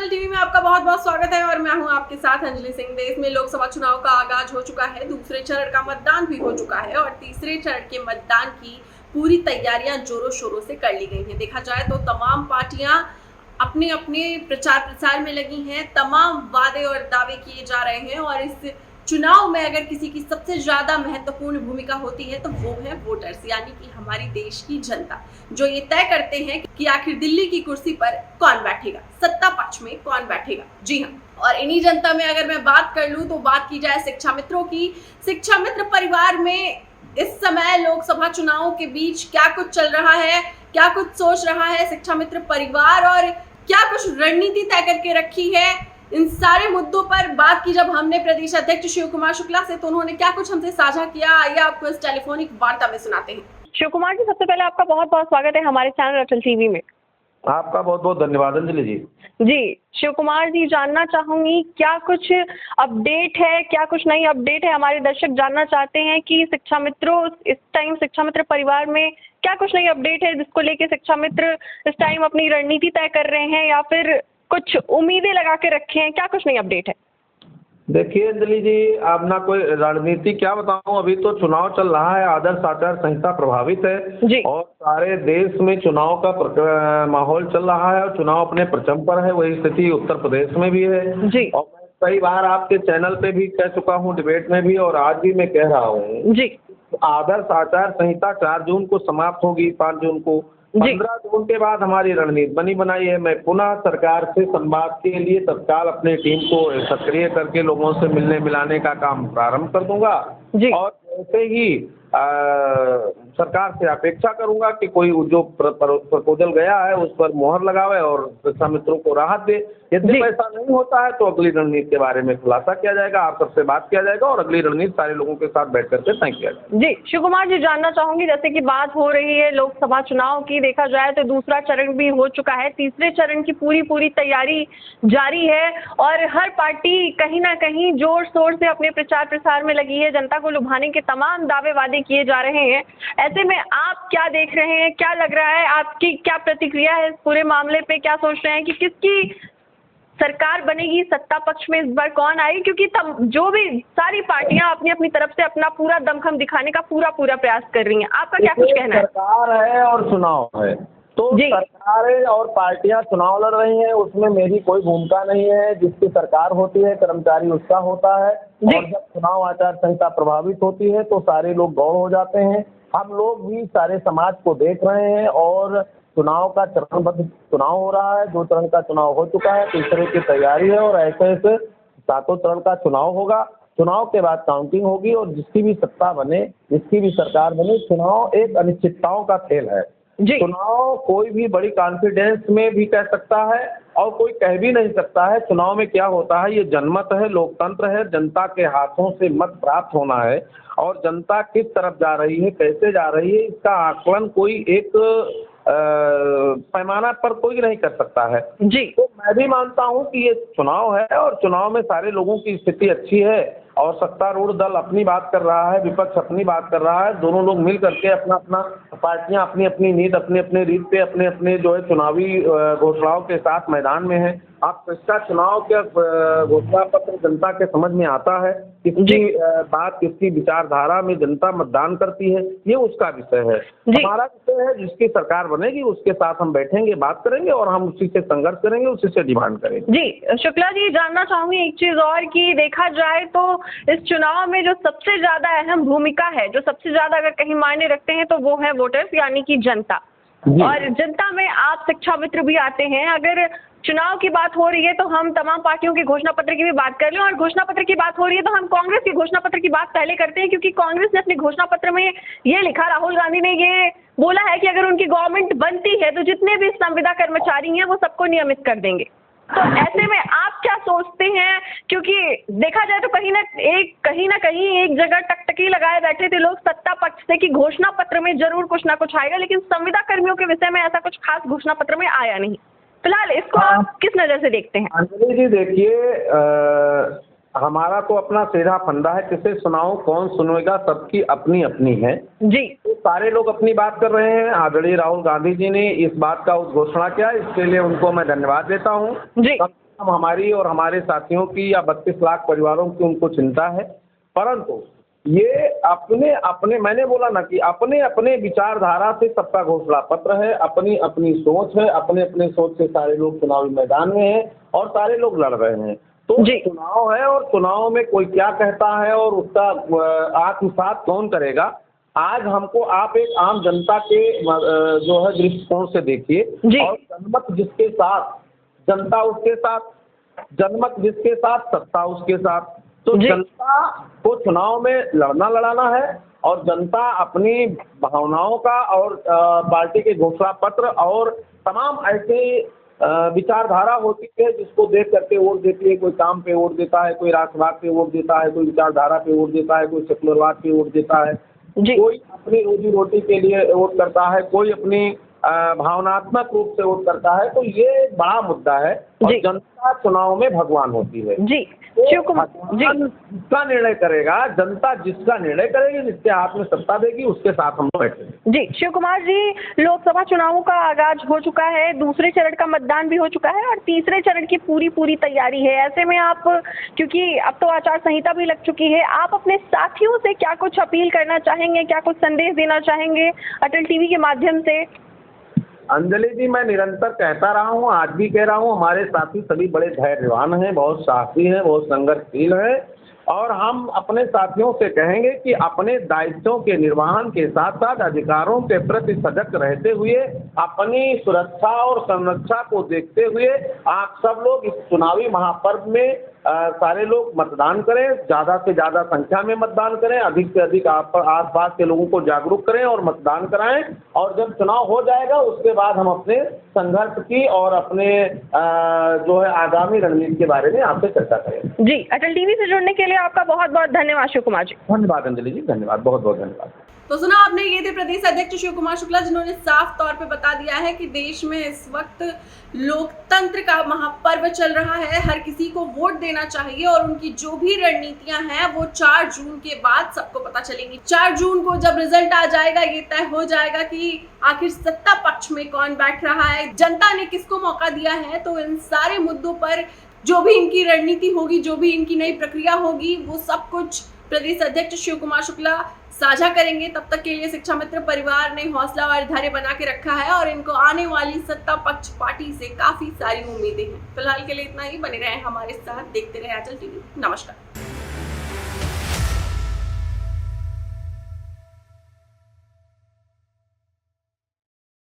अटल TV में आपका बहुत बहुत स्वागत है और मैं हूं आपके साथ अंजलि सिंह। देश में लोकसभा चुनाव का आगाज हो चुका है, दूसरे चरण का मतदान भी हो चुका है और तीसरे चरण के मतदान की पूरी तैयारियां जोरों शोरों से कर ली गई हैं। देखा जाए तो तमाम पार्टियां अपने अपने प्रचार प्रसार में लगी हैं, तमाम वादे और दावे किए जा रहे हैं और इस चुनाव में अगर किसी की सबसे ज्यादा महत्वपूर्ण भूमिका होती है तो वो है वोटर्स, यानी कि हमारी देश की जनता, जो ये तय करते हैं कि आखिर दिल्ली की कुर्सी पर कौन बैठेगा, सत्ता पक्ष में कौन बैठेगा। जी हाँ, और इन्हीं जनता में अगर मैं बात कर लूं तो बात की जाए शिक्षा मित्रों की। शिक्षा मित्र परिवार में इस समय लोकसभा चुनावों के बीच क्या कुछ चल रहा है, क्या कुछ सोच रहा है शिक्षा मित्र परिवार और क्या कुछ रणनीति तय करके रखी है, इन सारे मुद्दों पर बात की जब हमने प्रदेश अध्यक्ष शिव कुमार शुक्ला से, तो उन्होंने क्या कुछ हमसे साझा किया, आइए आपको इस टेलीफोनिक वार्ता में सुनाते हैं। शिव कुमार जी, सबसे पहले आपका बहुत बहुत स्वागत है हमारे चैनल अटल टीवी में। आपका बहुत बहुत धन्यवाद अंजलि जी। जी शिव कुमार जी, जानना चाहूंगी क्या कुछ अपडेट है, क्या कुछ नई अपडेट है। हमारे दर्शक जानना चाहते हैं कि शिक्षा मित्रों इस टाइम शिक्षा मित्र परिवार में क्या कुछ नई अपडेट है जिसको लेके शिक्षा मित्र इस टाइम अपनी रणनीति तय कर रहे हैं या फिर कुछ उम्मीदें लगा के रखे हैं, क्या कुछ नई अपडेट है। देखिए अंजलि जी, अब ना कोई रणनीति क्या बताऊं, अभी तो चुनाव चल रहा है, आदर्श आचार संहिता प्रभावित है जी। और सारे देश में चुनाव का माहौल चल रहा है और चुनाव अपने परचम पर है। वही स्थिति उत्तर प्रदेश में भी है जी। और मैं कई बार आपके चैनल पे भी कह चुका हूँ, डिबेट में भी, और आज भी मैं कह रहा हूँ जी। आदर्श आचार संहिता 4 जून को समाप्त होगी, 5 जून को। 15 जून के बाद हमारी रणनीति बनी बनाई है। मैं पुनः सरकार से संवाद के लिए तत्काल अपनी टीम को सक्रिय करके लोगों से मिलने मिलाने का काम प्रारंभ कर दूंगा जी। और जैसे ही सरकार से अपेक्षा करूंगा कि कोई जो प्रपोजल गया है उस पर मोहर लगावे और शिक्षा मित्रों को राहत दे। यदि ऐसा नहीं होता है तो अगली रणनीति के बारे में खुलासा किया जाएगा, आप सबसे बात किया जाएगा और अगली रणनीति सारे लोगों के साथ बैठ करके तय किया जाएगा। जी शिव कुमार जी, जानना चाहूंगी जैसे कि बात हो रही है लोकसभा चुनाव की, देखा जाए तो दूसरा चरण भी हो चुका है, तीसरे चरण की पूरी तैयारी जारी है और हर पार्टी कहीं ना कहीं जोर शोर से अपने प्रचार प्रसार में लगी है, जनता को लुभाने के तमाम दावे वादे किए जा रहे हैं। ऐसे में आप क्या देख रहे हैं, क्या लग रहा है, आपकी क्या प्रतिक्रिया है इस पूरे मामले पे, क्या सोच रहे हैं कि किसकी सरकार बनेगी, सत्ता पक्ष में इस बार कौन आएगी, क्योंकि जो भी सारी पार्टियां अपनी अपनी तरफ से अपना पूरा दमखम दिखाने का पूरा प्रयास कर रही हैं, आपका क्या कुछ कहना है। सरकार है और चुनाव है, तो सरकारें और पार्टियां चुनाव लड़ रही हैं, उसमें मेरी कोई भूमिका नहीं है। जिसकी सरकार होती है कर्मचारी उसका होता है और जब चुनाव आचार संहिता प्रभावित होती है तो सारे लोग गौर हो जाते हैं। हम लोग भी सारे समाज को देख रहे हैं और चुनाव का चरणबद्ध चुनाव हो रहा है। 2 चरण का चुनाव हो चुका है, तीसरे की तैयारी है और ऐसे ऐसे 7 चरण का चुनाव होगा। चुनाव के बाद काउंटिंग होगी और जिसकी भी सत्ता बने, जिसकी भी सरकार बने, चुनाव एक अनिश्चितताओं का खेल है। चुनाव कोई भी बड़ी कॉन्फिडेंस में भी कह सकता है और कोई कह भी नहीं सकता है। चुनाव में क्या होता है, ये जनमत है, लोकतंत्र है, जनता के हाथों से मत प्राप्त होना है और जनता किस तरफ जा रही है, कैसे जा रही है, इसका आकलन कोई एक पैमाना पर कोई नहीं कर सकता है। जी, तो मैं भी मानता हूं कि ये चुनाव है और चुनाव में सारे लोगों की स्थिति अच्छी है और सत्तारूढ़ दल अपनी बात कर रहा है, विपक्ष अपनी बात कर रहा है। दोनों लोग मिल करके अपना अपना पार्टियां अपनी अपनी नीति, अपने अपने रीत पे, अपने अपने जो है चुनावी घोषणाओं के साथ मैदान में है। आप इसका चुनाव के घोषणा पत्र जनता के समझ में आता है, किसकी बात, किसकी विचारधारा में जनता मतदान करती है, ये उसका विषय है। हमारा विषय है जिसकी सरकार बनेगी उसके साथ हम बैठेंगे, बात करेंगे और हम उसी से संघर्ष करेंगे, उसी से डिमांड करेंगे। जी शुक्ला जी, जानना चाहूंगी एक चीज और कि देखा जाए तो इस चुनाव में जो सबसे ज्यादा अहम भूमिका है, जो सबसे ज्यादा अगर कहीं मायने रखते हैं तो वो है वोटर्स, यानी कि जनता। और जनता में आप शिक्षा मित्र भी आते हैं। अगर चुनाव की बात हो रही है तो हम तमाम पार्टियों के घोषणा पत्र की भी बात कर लें और घोषणा पत्र की बात हो रही है तो हम कांग्रेस के घोषणा पत्र की बात पहले करते हैं, क्योंकि कांग्रेस ने अपने घोषणा पत्र में ये लिखा, राहुल गांधी ने ये बोला है कि अगर उनकी गवर्नमेंट बनती है तो जितने भी संविदा कर्मचारी हैं वो सबको नियमित कर देंगे। तो ऐसे में आप क्या सोचते हैं, क्योंकि देखा जाए तो कहीं ना कहीं एक जगह टकटकी लगाए बैठे थे लोग सत्ता पक्ष से कि घोषणा पत्र में जरूर कुछ ना कुछ आएगा, लेकिन संविदा कर्मियों के विषय में ऐसा कुछ खास घोषणा पत्र में आया नहीं। फिलहाल इसको आप किस नजर से देखते हैं। अंजलि जी देखिए, हमारा तो अपना सीधा फंडा है, किसे सुनाऊं कौन सुनेगा, सबकी अपनी अपनी है। जी, तो सारे लोग अपनी बात कर रहे हैं। आदरणीय राहुल गांधी जी ने इस बात का उद्घोषणा किया, इसके लिए उनको मैं धन्यवाद देता हूँ। जी, हम हमारी और हमारे साथियों की या 32 लाख परिवारों की उनको चिंता है, परंतु ये अपने अपने मैंने बोला ना कि अपने अपने विचारधारा से सबका घोषणा पत्र है, अपनी अपनी सोच है, अपने अपने सोच से सारे लोग चुनावी मैदान में हैं और सारे लोग लड़ रहे हैं। तो चुनाव है और चुनाव में कोई क्या कहता है और उसका आत्मसात कौन करेगा, आज हमको आप एक आम जनता के जो है दृष्टिकोण से देखिए, और जनमत जिसके साथ जनता उसके साथ, जनमत जिसके साथ सत्ता उसके साथ। तो जनता को चुनाव में लड़ना लड़ाना है और जनता अपनी भावनाओं का और पार्टी के घोषणा पत्र और तमाम ऐसे विचारधारा होती है जिसको देख करके वोट देती है। कोई काम पे वोट देता है, कोई राष्ट्रवाद पे वोट देता है, कोई विचारधारा पे वोट देता है, कोई सेकुलरवाद पे वोट देता है, कोई अपनी रोजी रोटी के लिए वोट करता है, कोई अपनी भावनात्मक रूप से वोट करता है। तो ये बड़ा मुद्दा है और जनता चुनाव में भगवान होती है। तो भगवान जिसका निर्णय करेगा, जनता जिसका निर्णय करेगी, जिसके हाथ में सत्ता देगी, उसके साथ हम बैठेंगे। जी शिव कुमार जी, लोकसभा चुनावों का आगाज हो चुका है, दूसरे चरण का मतदान भी हो चुका है और तीसरे चरण की पूरी तैयारी है। ऐसे में आप, क्योंकि अब तो आचार संहिता भी लग चुकी है, आप अपने साथियों से क्या कुछ अपील करना चाहेंगे, क्या कुछ संदेश देना चाहेंगे अटल टीवी के माध्यम से? अंजलि जी, मैं निरंतर कहता रहा हूँ, आज भी कह रहा हूँ, हमारे साथी सभी बड़े धैर्यवान हैं, बहुत साहसी हैं, बहुत संघर्षशील हैं और हम अपने साथियों से कहेंगे कि अपने दायित्वों के निर्वहन के साथ साथ अधिकारों के प्रति सजग रहते हुए, अपनी सुरक्षा और संरक्षा को देखते हुए आप सब लोग इस चुनावी महापर्व में सारे लोग मतदान करें, ज़्यादा से ज़्यादा संख्या में मतदान करें, अधिक से अधिक आसपास के लोगों को जागरूक करें और मतदान कराएं। और जब चुनाव हो जाएगा उसके बाद हम अपने संघर्ष की और अपने जो है आगामी रणनीति के बारे में आपसे चर्चा करें। जी, अटल टीवी से जुड़ने के लिए आपका बहुत बहुत धन्यवाद शिव कुमार जी। धन्यवाद अंजलि जी, धन्यवाद, बहुत बहुत धन्यवाद। तो सुना आपने, ये थे प्रदेश अध्यक्ष शिव कुमार शुक्ला, जिन्होंने साफ तौर पे बता दिया है कि देश में इस वक्त लोकतंत्र का महापर्व चल रहा है, हर किसी को वोट देना चाहिए और उनकी जो भी रणनीतियां हैं वो 4 जून के बाद सबको पता चलेंगी। 4 जून को जब रिजल्ट आ जाएगा, ये तय हो जाएगा कि आखिर सत्ता पक्ष में कौन बैठ रहा है, जनता ने किसको मौका दिया है। तो इन सारे मुद्दों पर जो भी इनकी रणनीति होगी, जो भी इनकी नई प्रक्रिया होगी, वो सब कुछ प्रदेश अध्यक्ष शिव कुमार शुक्ला साझा करेंगे। तब तक के लिए शिक्षा मित्र परिवार ने हौसला और धैर्य बना के रखा है और इनको आने वाली सत्ता पक्ष पार्टी से काफी सारी उम्मीदें हैं। फिलहाल के लिए इतना ही, बने रहें हमारे साथ, देखते रहें अटल टीवी। नमस्कार।